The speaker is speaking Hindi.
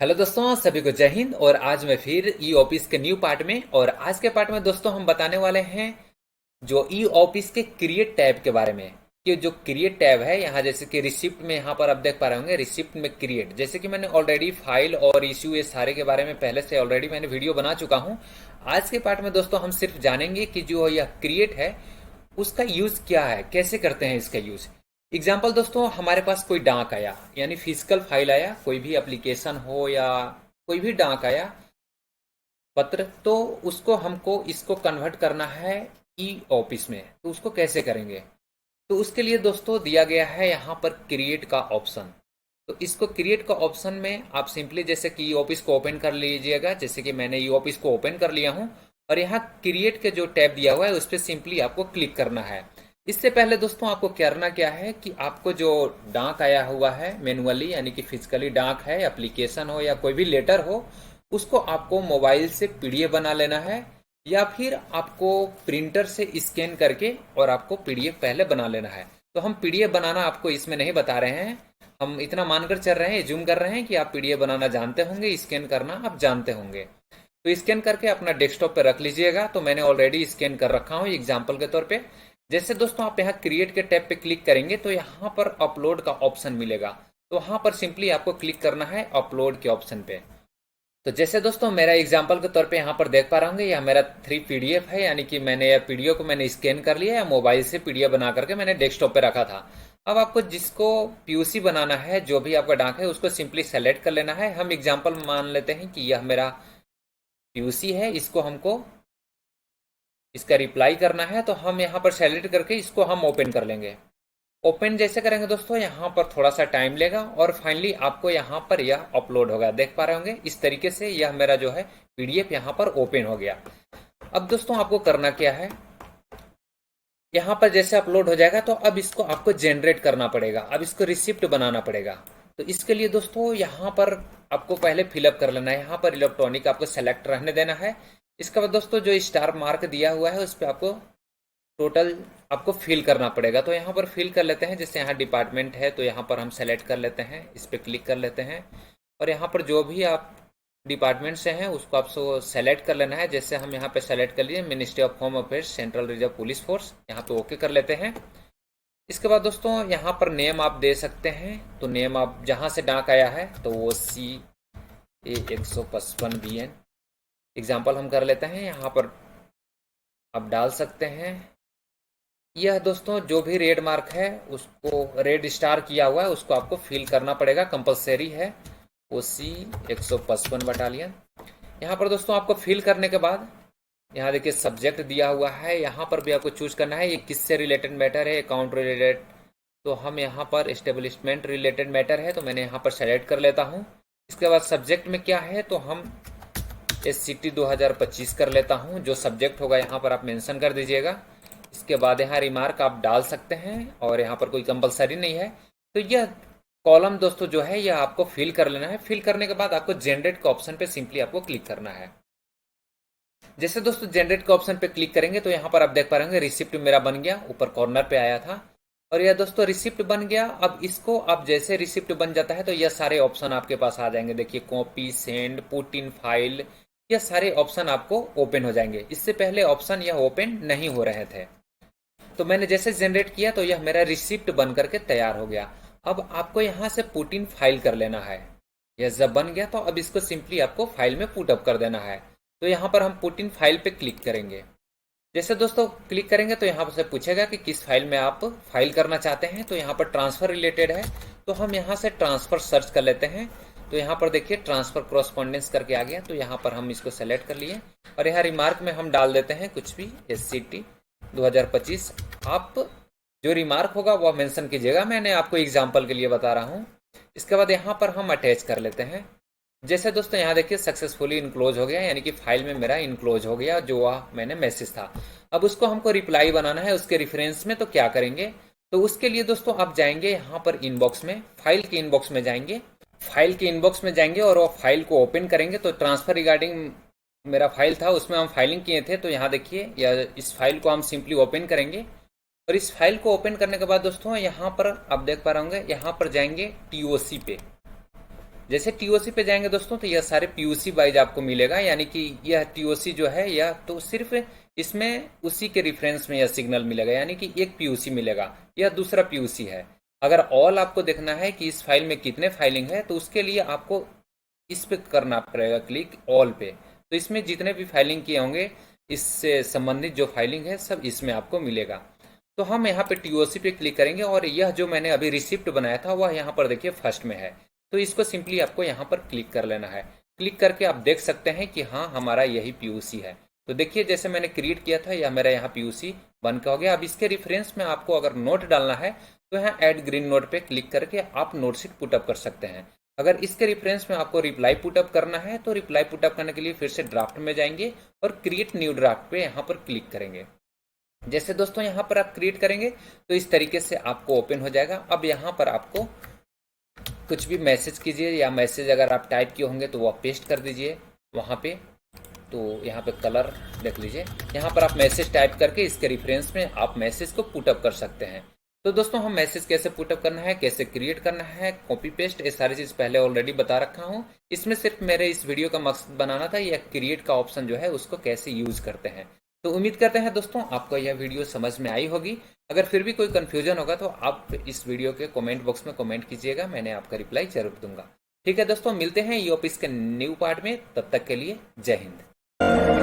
हेलो दोस्तों, सभी को जय हिंद। और आज मैं फिर ई ऑफिस के न्यू पार्ट में और आज के पार्ट में दोस्तों हम बताने वाले हैं जो ई ऑफिस के क्रिएट टैब के बारे में। कि जो क्रिएट टैब है यहाँ, जैसे कि रिसिप्ट में यहाँ पर आप देख पा रहे होंगे, रिसिप्ट में क्रिएट, जैसे कि मैंने ऑलरेडी फाइल और इश्यू ये सारे के बारे में पहले से ऑलरेडी मैंने वीडियो बना चुका हूँ। आज के पार्ट में दोस्तों हम सिर्फ जानेंगे कि जो यह क्रिएट है उसका यूज क्या है, कैसे करते हैं इसका यूज। एग्जाम्पल दोस्तों, हमारे पास कोई डाक आया, यानी फिजिकल फाइल आया, कोई भी एप्लीकेशन हो या कोई भी डाक आया पत्र, तो उसको हमको इसको कन्वर्ट करना है ई ऑफिस में। तो उसको कैसे करेंगे? तो उसके लिए दोस्तों दिया गया है यहाँ पर क्रिएट का ऑप्शन। तो इसको क्रिएट का ऑप्शन में आप सिंपली जैसे कि ई ऑफिस को ओपन कर लीजिएगा, जैसे कि मैंने ई ऑफिस को ओपन कर लिया हूँ और यहाँ क्रिएट के जो टैब दिया हुआ है उस पर सिंपली आपको क्लिक करना है। इससे पहले दोस्तों आपको करना क्या है कि आपको जो डाक आया हुआ है मैनुअली, यानी कि फिजिकली डाक है, एप्लीकेशन हो या कोई भी लेटर हो, उसको आपको मोबाइल से पीडीएफ बना लेना है या फिर आपको प्रिंटर से स्कैन करके और आपको पीडीएफ पहले बना लेना है। तो हम पीडीएफ बनाना आपको इसमें नहीं बता रहे हैं, हम इतना मानकर चल रहे हैं, जूम कर रहे हैं कि आप पीडीएफ बनाना जानते होंगे, स्कैन करना आप जानते होंगे। तो स्कैन करके अपना डेस्कटॉप पे रख लीजिएगा। तो मैंने ऑलरेडी स्कैन कर रखा हूँ एग्जाम्पल के तौर पे। जैसे दोस्तों आप यहाँ क्रिएट के टैब पे क्लिक करेंगे तो यहाँ पर अपलोड का ऑप्शन मिलेगा। तो वहां पर सिंपली आपको क्लिक करना है अपलोड के ऑप्शन पे। तो जैसे दोस्तों मेरा एग्जाम्पल के तौर पे यहाँ पर देख पा रहे होंगे, यह मेरा 3 पीडीएफ है, यानी कि मैंने यह पीडीएफ को मैंने स्कैन कर लिया है, मोबाइल से पीडीएफ बना करके मैंने डेस्कटॉप पे रखा था। अब आपको जिसको पीयूसी बनाना है, जो भी आपका डाक है, उसको सिंपली सेलेक्ट कर लेना है। हम एग्जाम्पल मान लेते हैं कि यह मेरा पीयूसी है, इसको हमको इसका रिप्लाई करना है। तो हम यहाँ पर सेलेक्ट करके इसको हम ओपन कर लेंगे। ओपन जैसे करेंगे दोस्तों यहाँ पर थोड़ा सा टाइम लेगा और फाइनली आपको यहाँ पर यह अपलोड होगा, देख पा रहे होंगे। इस तरीके से यह मेरा जो है पीडीएफ यहाँ पर ओपन हो गया। अब दोस्तों आपको करना क्या है, यहाँ पर जैसे अपलोड हो जाएगा तो अब इसको आपको जनरेट करना पड़ेगा, अब इसको रिसिप्ट बनाना पड़ेगा। तो इसके लिए दोस्तों यहाँ पर आपको पहले फिलअप कर लेना है, यहाँ पर इलेक्ट्रॉनिक आपको सेलेक्ट रहने देना है। इसके बाद दोस्तों जो स्टार मार्क दिया हुआ है उस पर आपको टोटल आपको फिल करना पड़ेगा। तो यहाँ पर फिल कर लेते हैं, जैसे यहाँ डिपार्टमेंट है तो यहाँ पर हम सेलेक्ट कर लेते हैं, इस पर क्लिक कर लेते हैं और यहाँ पर जो भी आप डिपार्टमेंट से हैं उसको आपको सेलेक्ट कर लेना है। जैसे हम यहाँ पे सेलेक्ट कर लिए ministry of home affairs central reserve police force, यहाँ पे ओके कर लेते हैं। इसके बाद दोस्तों यहाँ पर नेम आप दे सकते हैं। तो नेम आप जहाँ से डाक आया है तो वो CA155BN एग्जाम्पल हम कर लेते हैं, यहाँ पर आप डाल सकते हैं। यह दोस्तों जो भी रेड मार्क है उसको रेड स्टार किया हुआ है उसको आपको फिल करना पड़ेगा, कंपलसरी है। OC155 battalion. यहाँ पर दोस्तों आपको फिल करने के बाद यहाँ देखिए सब्जेक्ट दिया हुआ है, यहाँ पर भी आपको चूज करना है ये किससे रिलेटेड मैटर है, अकाउंट रिलेटेड। तो हम यहाँ पर एस्टेब्लिशमेंट रिलेटेड मैटर है तो मैंने यहाँ पर सेलेक्ट कर लेता हूँ। इसके बाद सब्जेक्ट में क्या है तो हम SCT 2025 कर लेता हूँ, जो सब्जेक्ट होगा यहाँ पर आप मेंशन कर दीजिएगा। इसके बाद यहाँ रिमार्क आप डाल सकते हैं और यहाँ पर कोई कंपलसरी नहीं है। तो यह कॉलम दोस्तों जो है यह आपको फिल कर लेना है। फिल करने के बाद आपको जनरेट के ऑप्शन पे सिंपली आपको क्लिक करना है। जैसे दोस्तों जनरेट के ऑप्शन पे क्लिक करेंगे तो यहाँ पर आप देख पा रहे होंगे रिसिप्ट मेरा बन गया, ऊपर कॉर्नर पे आया था और यह दोस्तों रिसिप्ट बन गया। अब इसको आप जैसे रिसिप्ट बन जाता है तो यह सारे ऑप्शन आपके पास आ जाएंगे। देखिए copy, send, put in file, यह सारे ऑप्शन आपको ओपन हो जाएंगे। इससे पहले ऑप्शन यह ओपन नहीं हो रहे थे। तो मैंने जैसे जनरेट किया तो यह मेरा रिसिप्ट बन करके तैयार हो गया। अब आपको यहाँ से पुट इन फाइल कर लेना है। यह जब बन गया तो अब इसको सिंपली आपको फाइल में पुट अप कर देना है। तो यहाँ पर हम पुट इन फाइल पे क्लिक करेंगे। जैसे दोस्तों क्लिक करेंगे तो यहाँ से पूछेगा कि किस फाइल में आप फाइल करना चाहते हैं। तो यहाँ पर ट्रांसफर रिलेटेड है तो हम यहाँ से ट्रांसफर सर्च कर लेते हैं। तो यहाँ पर देखिए ट्रांसफर कॉरस्पॉन्डेंस करके आ गया, तो यहाँ पर हम इसको सेलेक्ट कर लिए और यहाँ रिमार्क में हम डाल देते हैं कुछ भी SCT 2025। आप जो रिमार्क होगा वो मेंशन कीजिएगा, मैंने आपको एग्जांपल के लिए बता रहा हूँ। इसके बाद यहाँ पर हम अटैच कर लेते हैं। जैसे दोस्तों यहाँ देखिए सक्सेसफुली इनक्लोज हो गया, यानी कि फाइल में मेरा इनक्लोज हो गया जो मैंने मैसेज था। अब उसको हमको रिप्लाई बनाना है उसके रेफरेंस में। तो क्या करेंगे, तो उसके लिए दोस्तों आप जाएंगे यहाँ पर इनबॉक्स में, फाइल के इनबॉक्स में जाएंगे। फाइल के इनबॉक्स में जाएंगे और वो फाइल को ओपन करेंगे। तो ट्रांसफर रिगार्डिंग मेरा फाइल था, उसमें हम फाइलिंग किए थे। तो यहाँ देखिए या इस फाइल को हम सिंपली ओपन करेंगे और इस फाइल को ओपन करने के बाद दोस्तों यहाँ पर आप देख पा रहे होंगे, यहाँ पर जाएंगे TOC पे। जैसे टीओसी पे जाएंगे दोस्तों तो यह सारे पीयूसी वाइज आपको मिलेगा, यानी कि यह टीओसी जो है यह तो सिर्फ इसमें उसी के रेफरेंस में यह सिग्नल मिलेगा, यानी कि एक पीयूसी मिलेगा, यह दूसरा पीयूसी है। अगर ऑल आपको देखना है कि इस फाइल में कितने फाइलिंग है, तो उसके लिए आपको इस पे करना पड़ेगा क्लिक, ऑल पे। तो इसमें जितने भी फाइलिंग किए होंगे, इससे संबंधित जो फाइलिंग है सब इसमें आपको मिलेगा। तो हम यहाँ पे टीओसी पे क्लिक करेंगे और यह जो मैंने अभी रिसिप्ट बनाया था वह यहाँ पर देखिए फर्स्ट में है। तो इसको सिंपली आपको यहाँ पर क्लिक कर लेना है। क्लिक करके आप देख सकते हैं कि हाँ हमारा यही पीयूसी है। तो देखिए जैसे मैंने क्रिएट किया था यह मेरा यहाँ पीयूसी बन के हो गया। अब इसके रेफरेंस में आपको अगर नोट डालना है तो यहाँ ऐड ग्रीन नोट पे क्लिक करके आप नोट शीट पुटअप कर सकते हैं। अगर इसके रेफरेंस में आपको रिप्लाई पुटअप करना है तो रिप्लाई पुटअप करने के लिए फिर से ड्राफ्ट में जाएंगे और क्रिएट न्यू ड्राफ्ट पे यहाँ पर क्लिक करेंगे। जैसे दोस्तों यहाँ पर आप क्रिएट करेंगे तो इस तरीके से आपको ओपन हो जाएगा। अब यहाँ पर आपको कुछ भी मैसेज कीजिए, या मैसेज अगर आप टाइप किए होंगे तो वो आप पेस्ट कर दीजिए वहाँ पे। तो यहाँ पे कलर देख लीजिए, यहाँ पर आप मैसेज टाइप करके इसके रेफरेंस में आप मैसेज को पुटअप कर सकते हैं। तो दोस्तों हम मैसेज कैसे पुटअप करना है, कैसे क्रिएट करना है, कॉपी पेस्ट, ये सारी चीज़ पहले ऑलरेडी बता रखा हूँ। इसमें सिर्फ मेरे इस वीडियो का मकसद बनाना था यह क्रिएट का ऑप्शन जो है उसको कैसे यूज करते हैं। तो उम्मीद करते हैं दोस्तों आपको यह वीडियो समझ में आई होगी। अगर फिर भी कोई कन्फ्यूजन होगा तो आप इस वीडियो के कमेंट बॉक्स में कमेंट कीजिएगा, मैंने आपका रिप्लाई जरूर दूंगा। ठीक है दोस्तों, मिलते हैं ई ऑफिस के न्यू पार्ट में, तब तक के लिए जय हिंद।